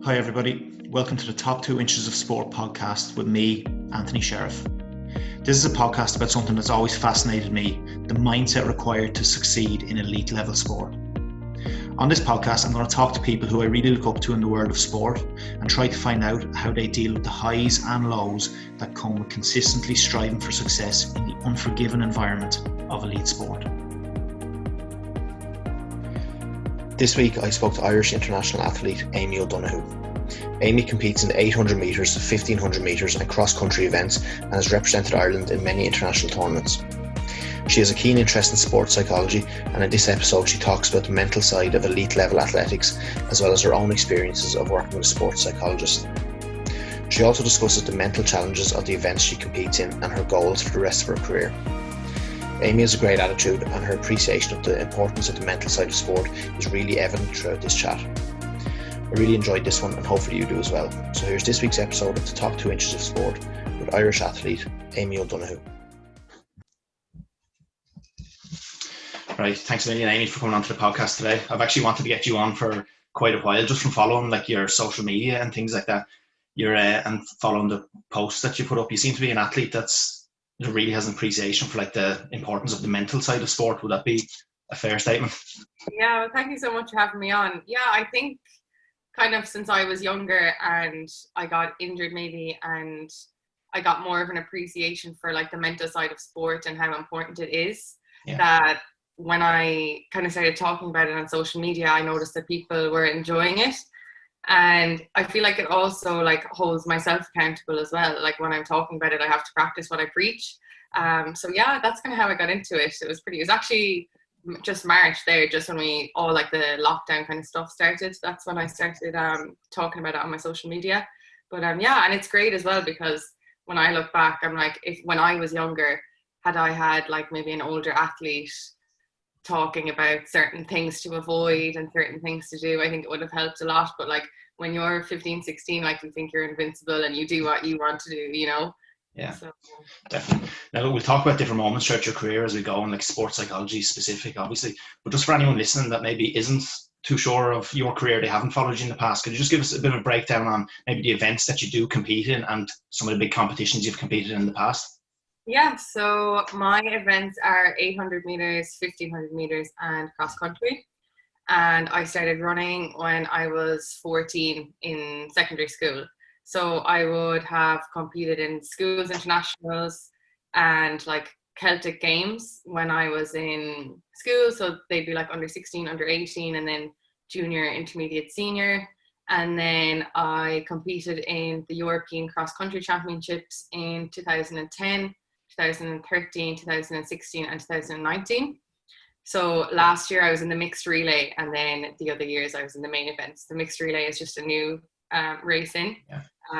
Hi everybody, welcome to the Top 2 Inches of Sport podcast with me, Anthony Sheriff. This is a podcast about something that's always fascinated me, the mindset required to succeed in elite level sport. On this podcast, I'm going to talk to people who I really look up to in the world of sport and try to find out how they deal with the highs and lows that come with consistently striving for success in the unforgiving environment of elite sport. This week I spoke to Irish international athlete Amy O Donoghue. Amy competes in the 800 metres, 1500 metres and cross-country events and has represented Ireland in many international tournaments. She has a keen interest in sports psychology, and in this episode she talks about the mental side of elite level athletics as well as her own experiences of working with a sports psychologist. She also discusses the mental challenges of the events she competes in and her goals for the rest of her career. Amy has a great attitude, and her appreciation of the importance of the mental side of sport is really evident throughout this chat. I really enjoyed this one, and hopefully you do as well. So here's this week's episode of the Top 2 Inches of Sport with Irish athlete Amy O Donoghue. Right, thanks a million, Amy, for coming on to the podcast today. I've actually wanted to get you on for quite a while, just from following like your social media and things like that. And following the posts that you put up. You seem to be an athlete that really has an appreciation for like the importance of the mental side of sport. Would that be a fair statement? Yeah, well, thank you so much for having me on. Yeah, I think kind of since I was younger and I got injured maybe, and I got more of an appreciation for like the mental side of sport and how important it is, that when I kind of started talking about it on social media, I noticed that people were enjoying it. And I feel like it also like holds myself accountable as well. Like when I'm talking about it, I have to practice what I preach. So yeah, that's kind of how I got into it. It was actually just March there, just when we all like the lockdown kind of stuff started. That's when I started talking about it on my social media. But yeah, and it's great as well, because when I look back, I'm like, if when I was younger, had I had like maybe an older athlete talking about certain things to avoid and certain things to do, I think it would have helped a lot. But like when you're 15, 16, like you think you're invincible and you do what you want to do, you know? Yeah, so. Definitely. Now we'll talk about different moments throughout your career as we go, and like sports psychology specific, obviously. But just for anyone listening that maybe isn't too sure of your career, they haven't followed you in the past, could you just give us a bit of a breakdown on maybe the events that you do compete in and some of the big competitions you've competed in the past? Yeah, so my events are 800 meters, 1500 meters and cross country. And I started running when I was 14 in secondary school. So I would have competed in schools internationals and like Celtic games when I was in school. So they'd be like under 16, under 18, and then junior, intermediate, senior. And then I competed in the European Cross Country Championships in 2010, 2013, 2016 and 2019. So last year I was in the mixed relay, and then the other years I was in the main events. The mixed relay is just a new racing.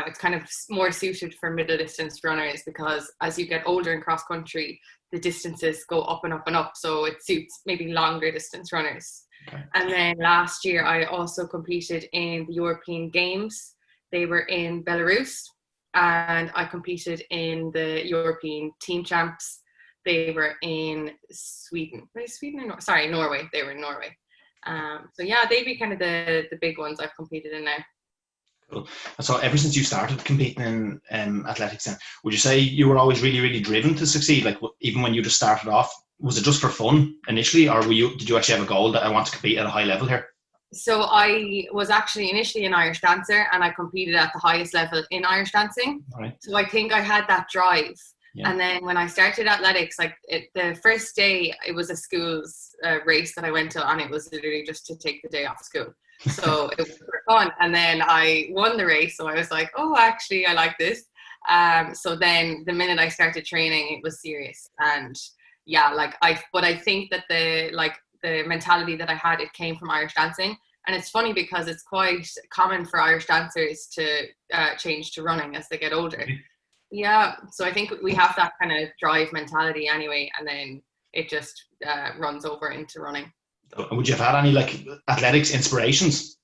It's kind of more suited for middle distance runners, because as you get older in cross country, the distances go up and up and up. So it suits maybe longer distance runners. Okay. And then last year I also competed in the European Games. They were in Belarus, and I competed in the European Team Champs. They were in Sweden. Norway. They were in Norway. So yeah, they'd be kind of the big ones I've competed in now. Cool. So ever since you started competing in athletics, then, would you say you were always really, really driven to succeed? Like even when you just started off, was it just for fun initially, or did you actually have a goal that I want to compete at a high level here? So I was actually initially an Irish dancer, and I competed at the highest level in Irish dancing. Right. So I think I had that drive. Yeah. And then when I started athletics, the first day, it was a school's race that I went to, and it was literally just to take the day off school. So it was for fun. And then I won the race, so I was like, oh, actually, I like this. So then the minute I started training, it was serious. And yeah, but I think that the mentality that I had, it came from Irish dancing. And it's funny because it's quite common for Irish dancers to change to running as they get older. Mm-hmm. Yeah, so I think we have that kind of drive mentality anyway, and then it just runs over into running. Would you have had any like athletics inspirations?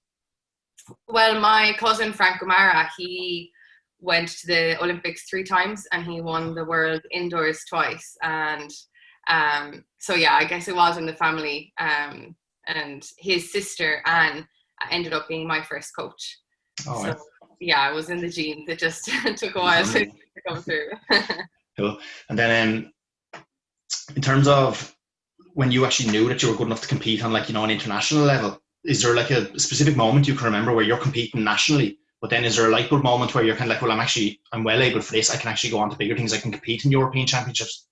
Well, my cousin Frank O'Mara, he went to the Olympics 3 times and he won the world indoors twice. And so yeah, I guess it was in the family. And his sister Anne ended up being my first coach. Oh, So right. yeah, I was in the genes. It just took a while to come through. Cool. And then in terms of when you actually knew that you were good enough to compete on, like, an international level, is there like a specific moment you can remember where you're competing nationally, but then is there a light bulb moment where you're kind of like, well, I'm well able for this, I can actually go on to bigger things, I can compete in European championships?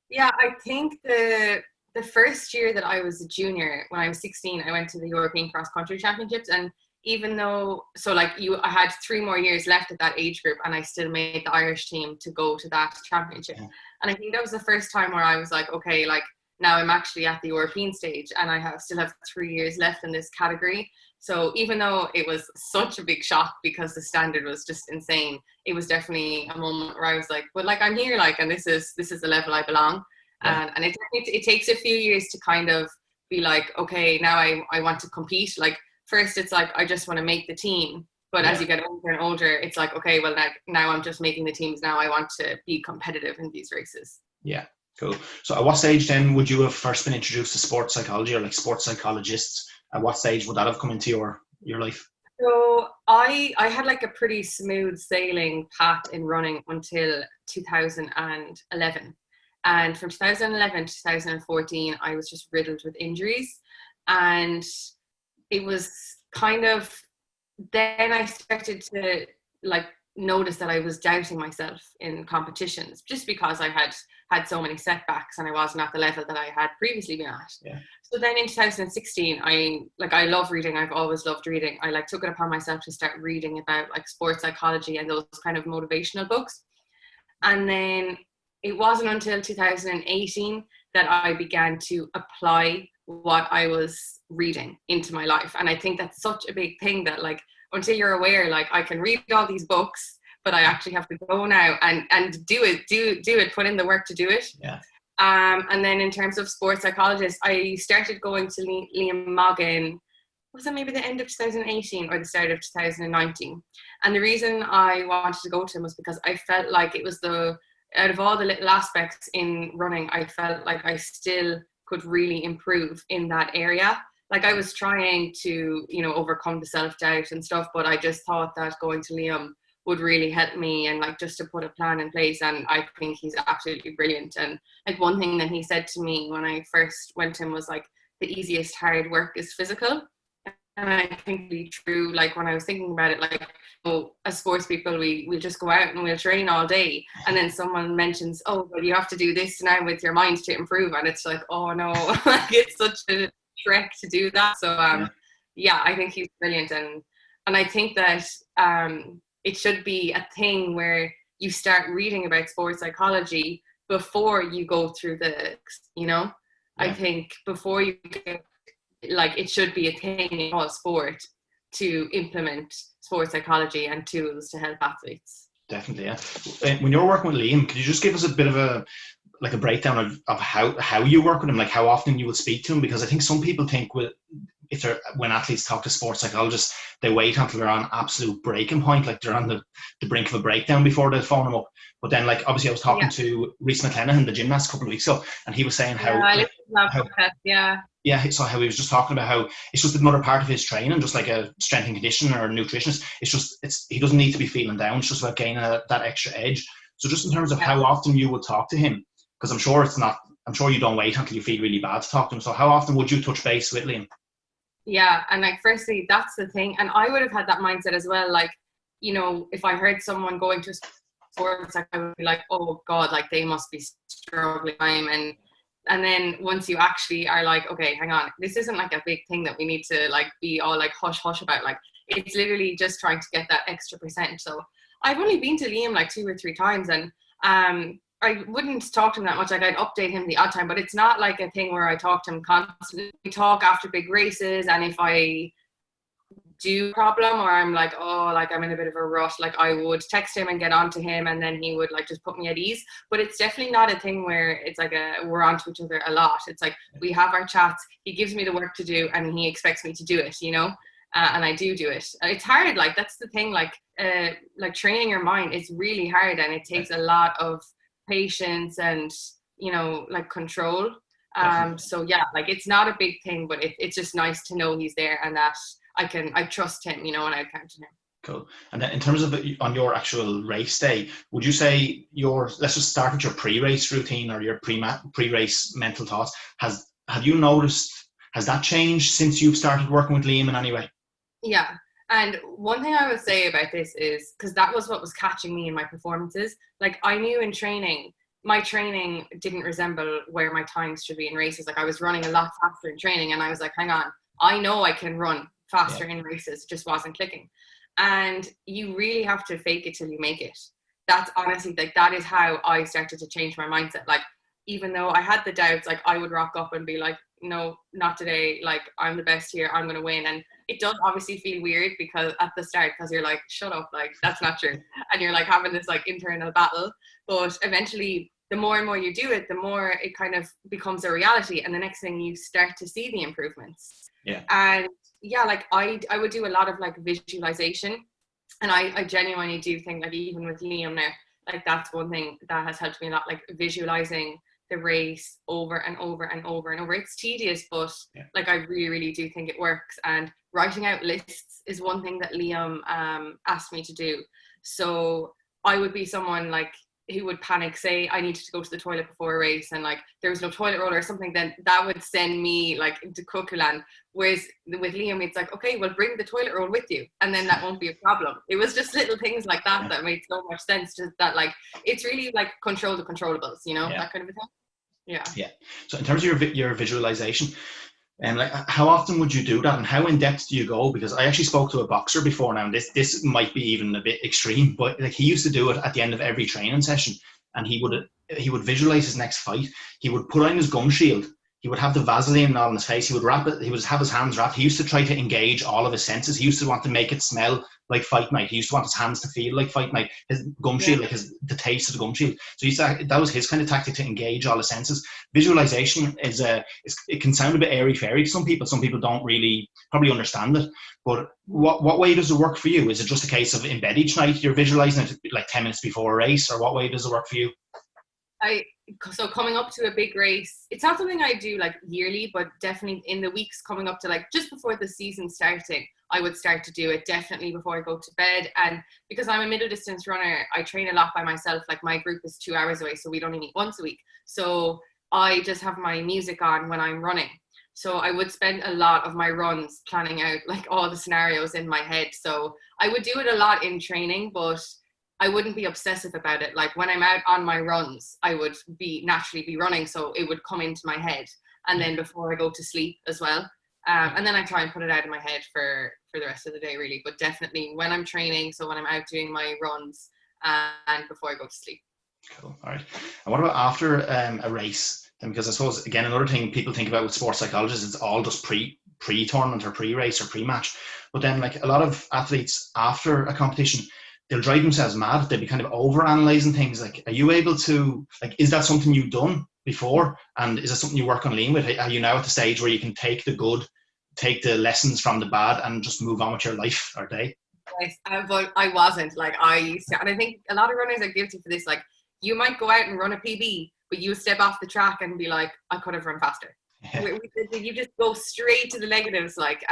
Yeah, I think the first year that I was a junior, when I was 16, I went to the European Cross Country Championships, and even though, so like I had 3 more years left at that age group, and I still made the Irish team to go to that championship. Yeah. And I think that was the first time where I was like, okay, like now I'm actually at the European stage, and I still have 3 years left in this category. So even though it was such a big shock because the standard was just insane, it was definitely a moment where I was like, but like I'm here, like, and this is the level I belong. Yeah. And it takes a few years to kind of be like, okay, now I want to compete. Like first it's like I just want to make the team, but as Yeah. you get older and older, it's like, okay, well now I'm just making the teams. Now I want to be competitive in these races. Yeah. Cool. So at what stage then would you have first been introduced to sports psychology, or like sports psychologists? At what stage would that have come into your life? So I had like a pretty smooth sailing path in running until 2011. And from 2011 to 2014, I was just riddled with injuries. And it was kind of, then I started to like notice that I was doubting myself in competitions just because I had so many setbacks and I wasn't at the level that I had previously been at. Yeah. So then in 2016, I love reading. I've always loved reading. I like took it upon myself to start reading about like sports psychology and those kind of motivational books. And then it wasn't until 2018 that I began to apply what I was reading into my life. And I think that's such a big thing that like until you're aware, like I can read all these books, but I actually have to go now and do it, put in the work to do it. Yeah. And then in terms of sports psychologists, I started going to Liam Cunningham. Was it maybe the end of 2018 or the start of 2019? And the reason I wanted to go to him was because I felt like it was out of all the little aspects in running, I felt like I still could really improve in that area. Like I was trying to, overcome the self-doubt and stuff, but I just thought that going to Liam would really help me and like just to put a plan in place. And I think he's absolutely brilliant. And like one thing that he said to me when I first went to him was like, the easiest hard work is physical. And I think really true. Like when I was thinking about it, like, as sports people, we'll just go out and we'll train all day. And then someone mentions, oh, well, you have to do this now with your mind to improve. And it's like, oh no, like it's such a trek to do that. So yeah, I think he's brilliant. And I think that it should be a thing where you start reading about sports psychology before you go through Yeah. I think before you get, like it should be a thing in all sport to implement sports psychology and tools to help athletes. Definitely, yeah. When you're working with Liam, could you just give us a bit of a breakdown of how you work with him, like how often you will speak to him? Because I think some people think when athletes talk to sports psychologists, they wait until they're on absolute breaking point, like they're on the brink of a breakdown before they phone him up. But then, like obviously, I was talking to Rhys McClenaghan, the gymnast, a couple of weeks ago, and he was saying so how he was just talking about how it's just another part of his training, just like a strength and conditioning or a nutritionist. He doesn't need to be feeling down. It's just about gaining that extra edge. So just in terms of how often you would talk to him, because I'm sure you don't wait until you feel really bad to talk to him. So how often would you touch base with Liam? Yeah, and like firstly, that's the thing. And I would have had that mindset as well. Like, if I heard someone going to sports, like I would be like, oh God, like they must be struggling. And then once you actually are like, okay, hang on, this isn't like a big thing that we need to like be all like hush hush about. Like it's literally just trying to get that extra percent. So I've only been to Liam like 2 or 3 times, and I wouldn't talk to him that much. Like I'd update him the odd time, but it's not like a thing where I talk to him constantly. We talk after big races, and if I do problem or I'm like, oh, like I'm in a bit of a rush, like I would text him and get on to him, and then he would like just put me at ease. But it's definitely not a thing where it's like we're on to each other a lot. It's like we have our chats, he gives me the work to do and he expects me to do it, and I do it. It's hard, like that's the thing, like training your mind is really hard, and it takes a lot of patience and like control. So yeah, like it's not a big thing, but it's just nice to know he's there and that I trust him, and I count on him. Cool. And then in terms of on your actual race day, would you say let's just start with your pre-race routine or your pre-race mental thoughts. Have you noticed, has that changed since you've started working with Liam in any way? Yeah. And one thing I would say about this is, because that was what was catching me in my performances, like I knew in training, my training didn't resemble where my times should be in races. Like I was running a lot faster in training and I was like, hang on, I know I can run faster in races, just wasn't clicking. And you really have to fake it till you make it. That's honestly, like, that is how I started to change my mindset. Like, even though I had the doubts, like I would rock up and be like, no, not today. Like, I'm the best here. I'm going to win. And it does obviously feel weird because at the start, because you're like, shut up, like, that's not true. And you're like having this like internal battle. But eventually, the more and more you do it, the more it kind of becomes a reality. And the next thing, you start to see the improvements. Yeah. And yeah, like I would do a lot of like visualization. And I genuinely do think, like, even with Liam now, like that's one thing that has helped me a lot, like visualizing the race over and over and over and over. It's tedious, but like I really, really do think it works. And writing out lists is one thing that Liam asked me to do. So I would be someone like who would panic, say I needed to go to the toilet before a race and like there was no toilet roll or something, then that would send me like into cuckoo land. Whereas with Liam, it's like, okay, well, bring the toilet roll with you and then that won't be a problem. It was just little things like that that made so much sense. Just that, like, it's really like control the controllables, you know, that kind of a thing. Yeah. So in terms of your visualization, and like, how often would you do that, and how in depth do you go? Because I actually spoke to a boxer before now, and this might be even a bit extreme, but like he used to do it at the end of every training session, and he would visualize his next fight. He would put on his gum shield. He would have the Vaseline on his face. He would wrap it. He would have his hands wrapped. He used to try to engage all of his senses. He used to want to make it smell like fight night. He used to want his hands to feel like fight night. His gum shield, like the taste of the gum shield. So that was his kind of tactic to engage all the senses. Visualization it can sound a bit airy fairy to some people. Some people don't really probably understand it. But what way does it work for you? Is it just a case of in bed each night you're visualizing it like 10 minutes before a race, or what way does it work for you? So coming up to a big race, it's not something I do like yearly, but definitely in the weeks coming up to like just before the season starting, I would start to do it definitely before I go to bed. And because I'm a middle distance runner, I train a lot by myself. Like my group is 2 hours away, so we'd only meet once a week. So I just have my music on when I'm running. So I would spend a lot of my runs planning out like all the scenarios in my head. So I would do it a lot in training, but I wouldn't be obsessive about it. Like when I'm out on my runs, I would naturally be running. So it would come into my head. And then before I go to sleep as well. And then I try and put it out of my head for the rest of the day, really. But definitely when I'm training, so when I'm out doing my runs and before I go to sleep. Cool. All right. And what about after a race? And because I suppose, again, another thing people think about with sports psychologists, it's all just pre-tournament or pre-race or pre-match. But then like a lot of athletes after a competition, they'll drive themselves mad. They'll be kind of over-analysing things. Like, are you able to, like, is that something you've done before? And is that something you work on Liam with? Are you now at the stage where you can take the good, take the lessons from the bad and just move on with your life or day? Yes, but I wasn't. Like, I used to, and I think a lot of runners are guilty for this. Like, you might go out and run a PB, but you step off the track and be like, I could have run faster. Yeah. You just go straight to the negatives, like,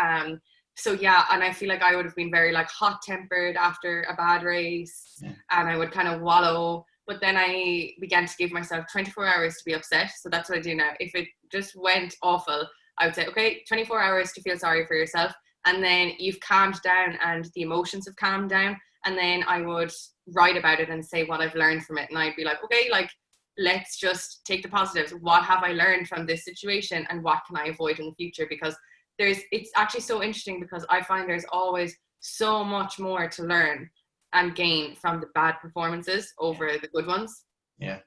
so yeah, and I feel like I would have been very like hot-tempered after a bad race, and I would kind of wallow. But then I began to give myself 24 hours to be upset. So that's what I do now. If it just went awful, I would say, okay, 24 hours to feel sorry for yourself. And then you've calmed down and the emotions have calmed down. And then I would write about it and say what I've learned from it. And I'd be like, okay, like, let's just take the positives. What have I learned from this situation and what can I avoid in the future? Because it's actually so interesting because I find there's always so much more to learn and gain from the bad performances over the good ones. Yeah,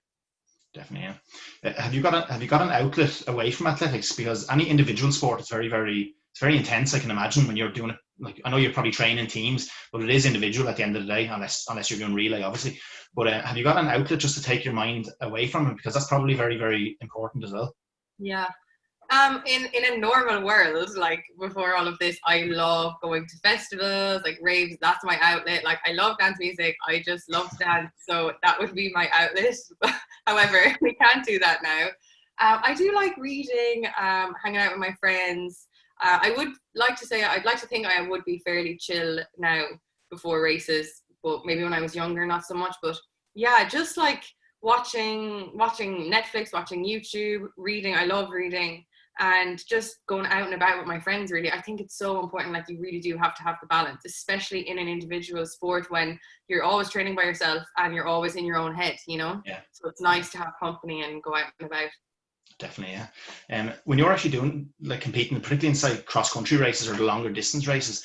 definitely. Yeah. Have you got an outlet away from athletics? Because any individual sport is it's very intense. I can imagine when you're doing it. Like, I know you're probably training teams, but it is individual at the end of the day, unless you're doing relay, obviously. But have you got an outlet just to take your mind away from it? Because that's probably very, very important as well. Yeah. In a normal world, like before all of this, I love going to festivals, like raves. That's my outlet. Like, I love dance music. I just love to dance. So that would be my outlet. However, we can't do that now. I do like reading, hanging out with my friends. I would like to say, I'd like to think I would be fairly chill now. before races, but maybe when I was younger, not so much. But yeah, just like watching Netflix, watching YouTube, reading. I love reading, and just going out and about with my friends. Really, I think it's so important. Like, you really do have to have the balance, especially in an individual sport when you're always training by yourself and you're always in your own head, you know. Yeah. So it's nice to have company and go out and about. Definitely, yeah. When you're actually doing, like, competing, particularly inside cross-country races or the longer distance races,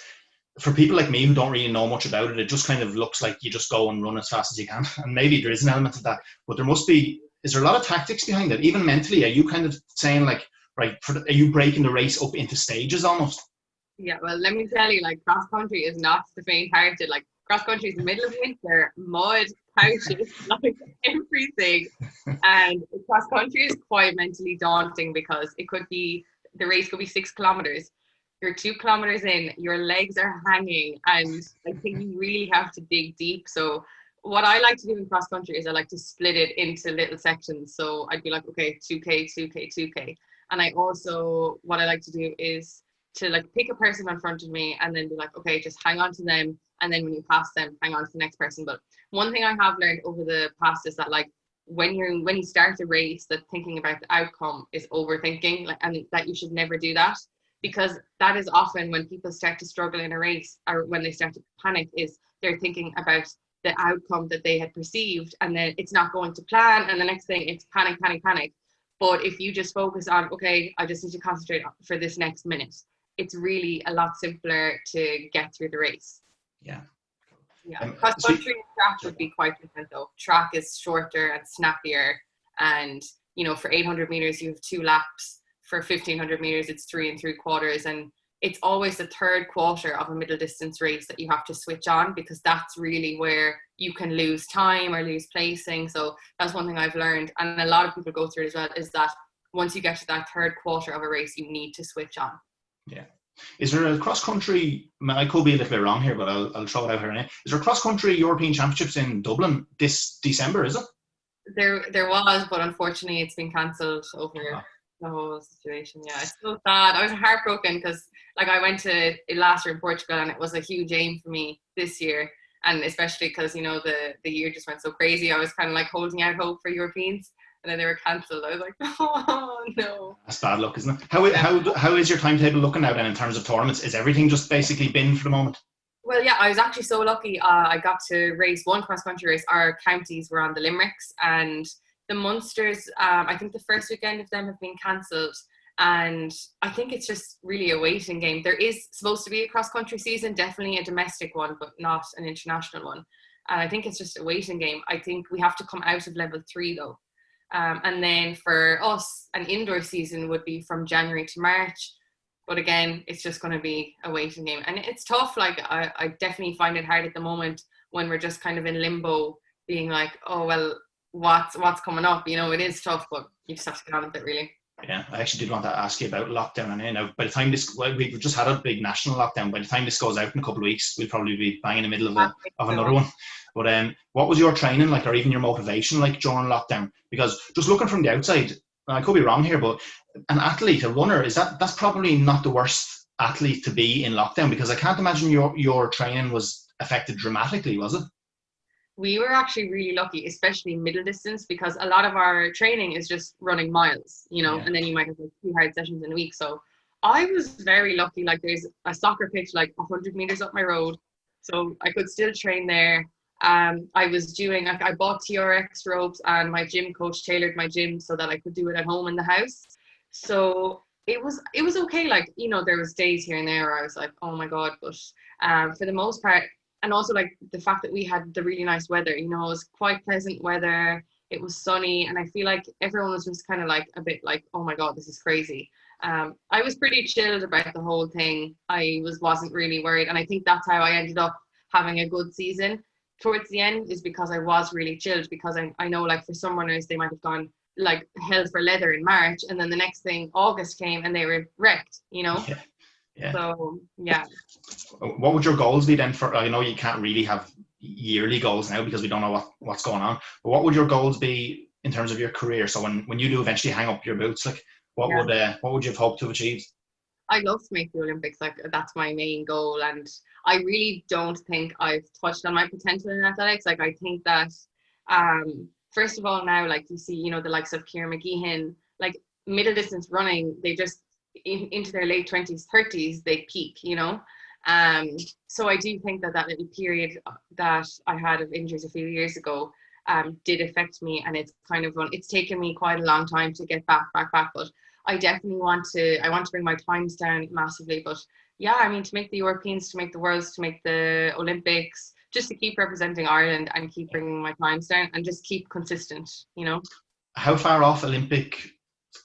for people like me who don't really know much about it, it just kind of looks like you just go and run as fast as you can. And maybe there is an element of that, but is there a lot of tactics behind it? Even mentally, are you kind of saying, like, right, are you breaking the race up into stages almost? Yeah, well, let me tell you, like, cross-country is not the faint-hearted. Like, cross-country is the middle of winter, mud, pouches, like everything. And cross-country is quite mentally daunting because the race could be 6 kilometers. You're 2 kilometers in, your legs are hanging, and I think you really have to dig deep. So what I like to do in cross country is I like to split it into little sections. So I'd be like, okay, 2K, 2K, 2K. And what I like to do is to, like, pick a person in front of me and then be like, okay, just hang on to them. And then when you pass them, hang on to the next person. But one thing I have learned over the past is that, like, when you start a race, that thinking about the outcome is overthinking, like, and that you should never do that. Because that is often when people start to struggle in a race, or when they start to panic, is they're thinking about the outcome that they had perceived, and then it's not going to plan, and the next thing it's panic, panic, panic. But if you just focus on, okay, I just need to concentrate for this next minute, it's really a lot simpler to get through the race. Yeah. Yeah. Cross country and track would be quite different though. Track is shorter and snappier, and for 800 meters you have 2 laps. For 1500 meters, it's 3 3/4, and it's always the third quarter of a middle distance race that you have to switch on, because that's really where you can lose time or lose placing. So that's one thing I've learned, and a lot of people go through it as well, is that once you get to that third quarter of a race, you need to switch on. Yeah. Is there a cross country? I could be a little bit wrong here, but I'll throw it out here now. Is there a cross country European Championships in Dublin this December? Is it? There was, but unfortunately, it's been cancelled over. The whole situation. Yeah, it's so sad. I was heartbroken because, like, I went to it last year in Portugal, and it was a huge aim for me this year, and especially because the year just went so crazy. I was kind of like holding out hope for Europeans, and then they were cancelled. I was like, oh no. That's bad luck, isn't it? How is your timetable looking now then in terms of tournaments? Is everything just basically bin for the moment? Well, yeah, I was actually so lucky. I got to race one cross country race. Our counties were on the Limericks, and the Munsters, I think the first weekend of them have been cancelled, and I think it's just really a waiting game. There is supposed to be a cross-country season, definitely a domestic one, but not an international one. And I think it's just a waiting game. I think we have to come out of level 3 though. And then for us, an indoor season would be from January to March. But again, it's just going to be a waiting game. And it's tough. Like, I definitely find it hard at the moment when we're just kind of in limbo, being like, oh, well, what's coming up? It is tough, but you just have to get on with it, really. Yeah, I actually did want to ask you about lockdown. And by the time we've just had a big national lockdown. By the time this goes out in a couple of weeks, we'll probably be bang in the middle of another one. But what was your training like, or even your motivation like during lockdown? Because just looking from the outside, I could be wrong here, but an athlete, a runner, that's probably not the worst athlete to be in lockdown, because I can't imagine your training was affected dramatically, was it? We were actually really lucky, especially middle distance, because a lot of our training is just running miles, and then you might have like 2 hard sessions in a week. So I was very lucky. Like, there's a soccer pitch like 100 meters up my road, so I could still train there. I bought TRX ropes, and my gym coach tailored my gym so that I could do it at home in the house. So it was okay. Like, there was days here and there where I was like, oh my God, but for the most part. And also, like, the fact that we had the really nice weather, it was quite pleasant weather. It was sunny, and I feel like everyone was just kind of like a bit like, oh my God, this is crazy. I was pretty chilled about the whole thing. I wasn't really worried, and I think that's how I ended up having a good season towards the end, is because I was really chilled, because I know, like, for some runners, they might have gone like hell for leather in March, and then the next thing, August came and they were wrecked, Yeah. So, yeah. What would your goals be then? I know you can't really have yearly goals now because we don't know what's going on, but what would your goals be in terms of your career? So when you do eventually hang up your boots, like, what would you have hoped to achieve? I love to make the Olympics. Like, that's my main goal, and I really don't think I've touched on my potential in athletics. Like, I think that first of all, now, like, you see, you know, the likes of Kieran McGeehan, like middle distance running, they just into their late 20s 30s they peak, you know. So I do think that that little period that I had of injuries a few years ago did affect me, and it's kind of it's taken me quite a long time to get back. But I definitely want to bring my times down massively. But yeah, I mean, to make the Europeans, to make the Worlds, to make the Olympics, just to keep representing Ireland and keep bringing my times down and just keep consistent, you know. How far off Olympic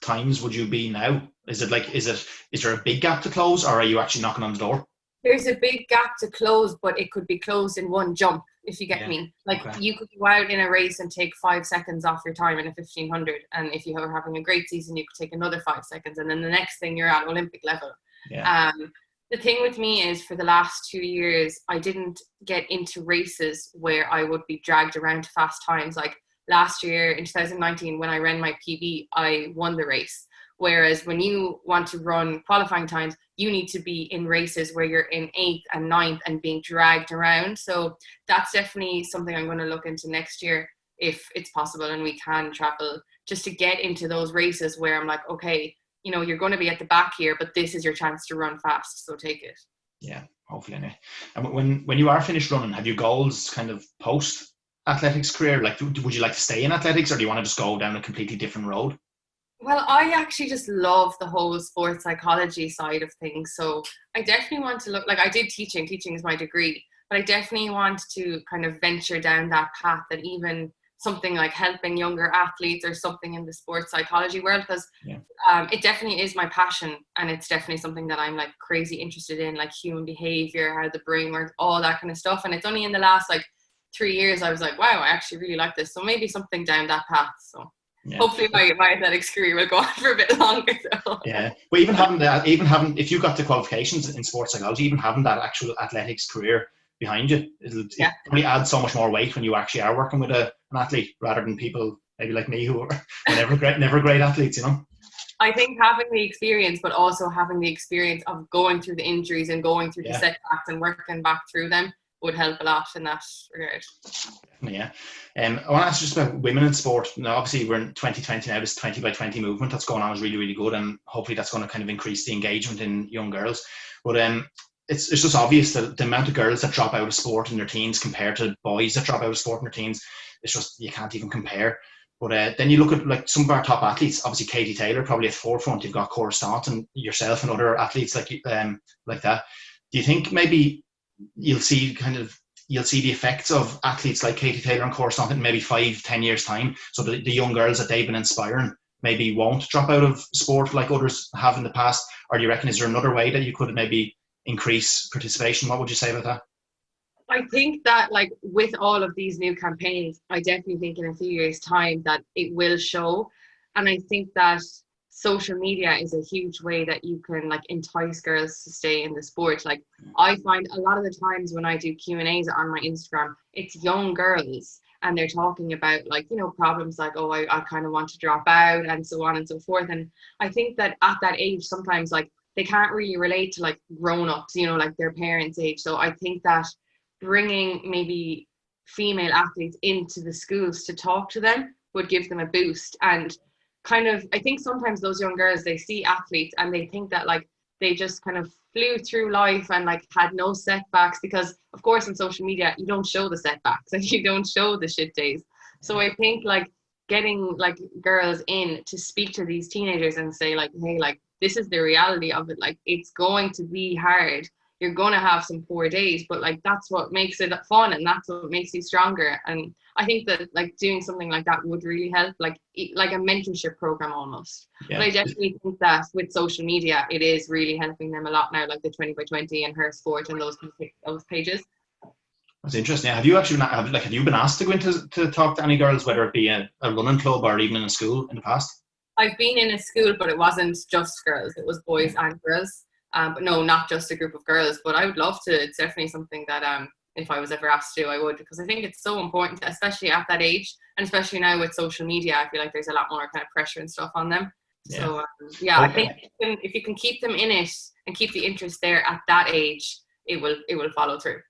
times would you be now? Is there a big gap to close, or are you actually knocking on the door? There's a big gap to close, but it could be closed in one jump, if you get me. Like, you could go out in a race and take 5 seconds off your time in a 1500, and if you were having a great season, you could take another 5 seconds, and then the next thing you're at Olympic level. The thing with me is, for the last 2 years, I didn't get into races where I would be dragged around to fast times. Like last year in 2019, when I ran my PB, I won the race. Whereas when you want to run qualifying times, you need to be in races where you're in 8th and 9th and being dragged around. So that's definitely something I'm going to look into next year, if it's possible and we can travel, just to get into those races where I'm like, okay, you know, you're going to be at the back here, but this is your chance to run fast, so take it. Yeah, hopefully. And when you are finished running, have you goals kind of post athletics career? Like, would you like to stay in athletics, or do you want to just go down a completely different road? Well, I actually just love the whole sports psychology side of things. So I definitely want to look, like, I did teaching is my degree, but I definitely want to kind of venture down that path, and even something like helping younger athletes or something in the sports psychology world, because it definitely is my passion, and it's definitely something that I'm like crazy interested in, like human behavior, how the brain works, all that kind of stuff. And it's only in the last like 3 years I was like, wow, I actually really like this. So maybe something down that path. So hopefully my athletics career will go on for a bit longer. So. Yeah, but even having, if you got the qualifications in sports psychology, even having that actual athletics career behind you, it probably adds so much more weight when you actually are working with an athlete, rather than people maybe like me who are never great athletes, you know. I think having the experience, but also having the experience of going through the injuries and going through the setbacks and working back through them would help a lot in that regard. Yeah. I want to ask just about women in sport. Now, obviously, we're in 2020 now. This 20 by 20 movement that's going on is really, really good, and hopefully that's going to kind of increase the engagement in young girls. But it's just obvious that the amount of girls that drop out of sport in their teens compared to boys that drop out of sport in their teens, it's just, you can't even compare. But then you look at like some of our top athletes. Obviously, Katie Taylor probably at the forefront. You've got Cora Staunton, yourself, and other athletes like that. Do you think maybe you'll see the effects of athletes like Katie Taylor and Cora Staunton in maybe 5-10 years time, so the young girls that they've been inspiring maybe won't drop out of sport like others have in the past? Or do you reckon, is there another way that you could maybe increase participation? What would you say about that? I think that, like, with all of these new campaigns, I definitely think in a few years' time that it will show. And I think that social media is a huge way that you can like entice girls to stay in the sport. Like, I find a lot of the times when I do Q&As on my Instagram, it's young girls and they're talking about, like, you know, problems like, oh, I kind of want to drop out and so on and so forth. And I think that at that age, sometimes like they can't really relate to like grown-ups, you know, like their parents' age. So I think that bringing maybe female athletes into the schools to talk to them would give them a boost. And kind of, I think sometimes those young girls, they see athletes and they think that like they just kind of flew through life and like had no setbacks, because of course on social media you don't show the setbacks and you don't show the shit days. So I think like getting like girls in to speak to these teenagers and say like, hey, like this is the reality of it, like it's going to be hard, you're going to have some poor days, but like that's what makes it fun and that's what makes you stronger. And I think that like doing something like that would really help, like a mentorship program almost. Yeah. But I definitely think that with social media, it is really helping them a lot now, like the 20 by 20 and Her Sport and those pages. That's interesting. Have you actually have you been asked to go into to talk to any girls, whether it be a running club or even in a school in the past? I've been in a school, but it wasn't just girls, it was boys and girls. But no, not just a group of girls, but I would love to. It's definitely something that if I was ever asked to, I would, because I think it's so important, especially at that age, and especially now with social media. I feel like there's a lot more kind of pressure and stuff on them. So I think if you can keep them in it and keep the interest there at that age, it will follow through.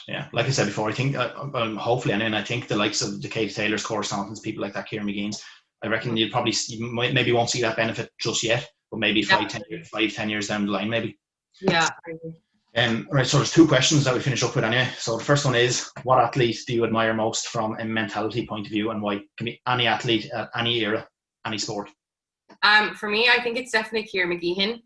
Yeah, like I said before, I think hopefully, and I think the likes of the Katie Taylors, Cora Staunton's, people like that, Kieran McGee's, I reckon you maybe won't see that benefit just yet, but maybe 5-10 years down the line, maybe. Yeah, I agree. Right, so there's 2 questions that we finish up with anyway. So the first one is, what athlete do you admire most from a mentality point of view, and why? Can be any athlete at any era, any sport. For me, I think it's definitely Kieran McGeehan.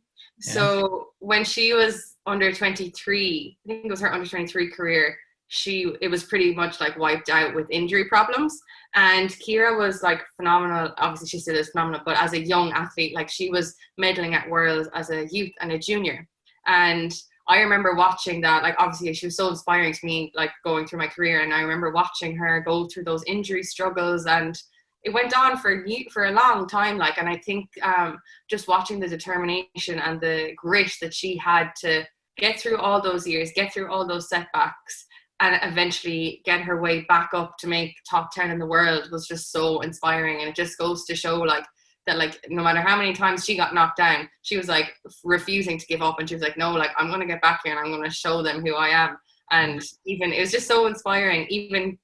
Yeah. So when she was under 23, I think it was her under 23 career, it was pretty much like wiped out with injury problems. And Kira was like phenomenal. Obviously, she still is phenomenal, but as a young athlete, like she was medaling at Worlds as a youth and a junior. And I remember watching that, like obviously she was so inspiring to me, like going through my career. And I remember watching her go through those injury struggles, and it went on for a long time. Like, and I think just watching the determination and the grit that she had to get through all those years, get through all those setbacks, and eventually get her way back up to make top 10 in the world was just so inspiring. And it just goes to show like that, like no matter how many times she got knocked down, she was like refusing to give up, and she was like, no, like I'm going to get back here and I'm going to show them who I am. And even it was just so inspiring, even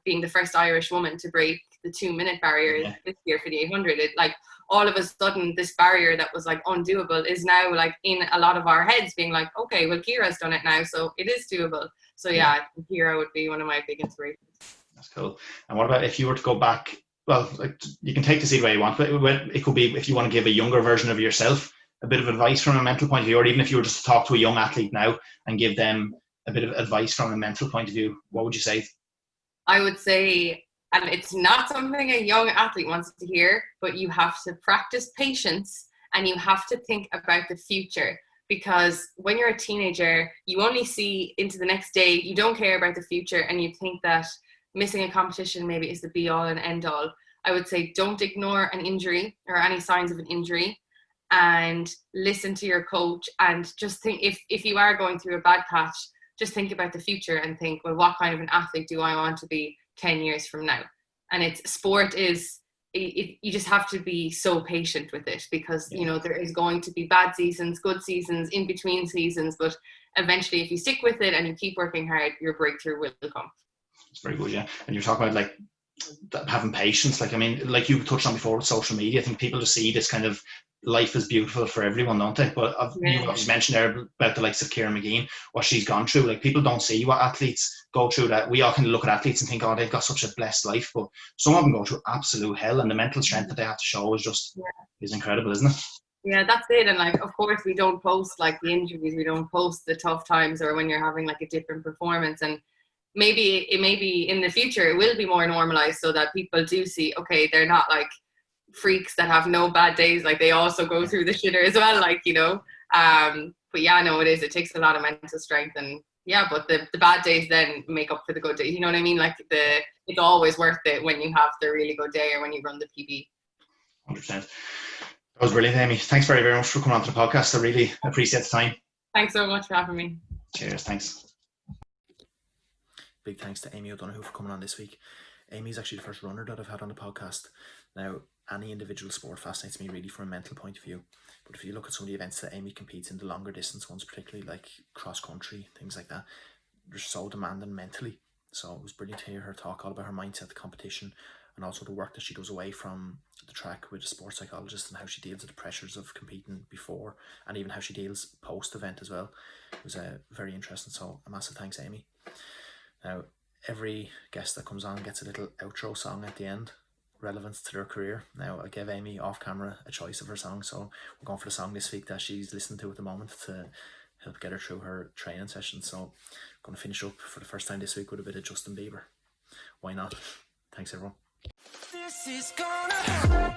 being the first Irish woman to break the 2-minute barrier this year for the 800. It like all of a sudden this barrier that was like undoable is now like in a lot of our heads being like, okay, well Kira's done it now, so it is doable. So yeah, Kira would be one of my big inspirations. That's cool. And what about if you were to go back? Well, like, you can take the seat where you want, but it could be if you want to give a younger version of yourself a bit of advice from a mental point of view, or even if you were just to talk to a young athlete now and give them a bit of advice from a mental point of view, what would you say? I would say, and it's not something a young athlete wants to hear, but you have to practice patience and you have to think about the future. Because when you're a teenager, you only see into the next day, you don't care about the future, and you think that missing a competition maybe is the be all and end all. I would say don't ignore an injury or any signs of an injury, and listen to your coach, and just think if you are going through a bad patch, just think about the future and think, well, what kind of an athlete do I want to be 10 years from now? And sport is, you just have to be so patient with it, because you know there is going to be bad seasons, good seasons, in between seasons, but eventually if you stick with it and you keep working hard, your breakthrough will come. It's very good. Yeah. And you're talking about like having patience, like I mean, like you touched on before with social media, I think people just see this kind of life is beautiful for everyone, don't they? But you obviously mentioned there about the likes of Kieran McGee, what she's gone through. Like people don't see what athletes go through. That we all kind of look at athletes and think, oh, they've got such a blessed life, but some of them go through absolute hell, and the mental strength that they have to show is just is incredible, isn't it? Yeah, that's it. And like, of course, we don't post like the injuries, we don't post the tough times or when you're having like a different performance. And maybe in the future it will be more normalized, so that people do see, okay, they're not like freaks that have no bad days, like they also go through the shitter as well, like, you know. But yeah, no, it takes a lot of mental strength, and but the bad days then make up for the good days, you know what I mean? Like it's always worth it when you have the really good day or when you run the PB. 100%. That was brilliant, Amy. Thanks very, very much for coming on to the podcast. I really appreciate the time. Thanks so much for having me. Cheers. Thanks. Big thanks to Amy O Donoghue for coming on this week. Amy's actually the first runner that I've had on the podcast. Now, any individual sport fascinates me really from a mental point of view. But if you look at some of the events that Amy competes in, the longer distance ones, particularly like cross country, things like that, they're so demanding mentally. So it was brilliant to hear her talk all about her mindset, the competition, and also the work that she does away from the track with a sports psychologist, and how she deals with the pressures of competing before, and even how she deals post-event as well. It was very interesting. So a massive thanks, Amy. Now, every guest that comes on gets a little outro song at the end, relevant to their career. Now, I gave Amy off camera a choice of her song, so we're going for the song this week that she's listening to at the moment to help get her through her training session. So I'm going to finish up for the first time this week with a bit of Justin Bieber. Why not? Thanks, everyone. This is gonna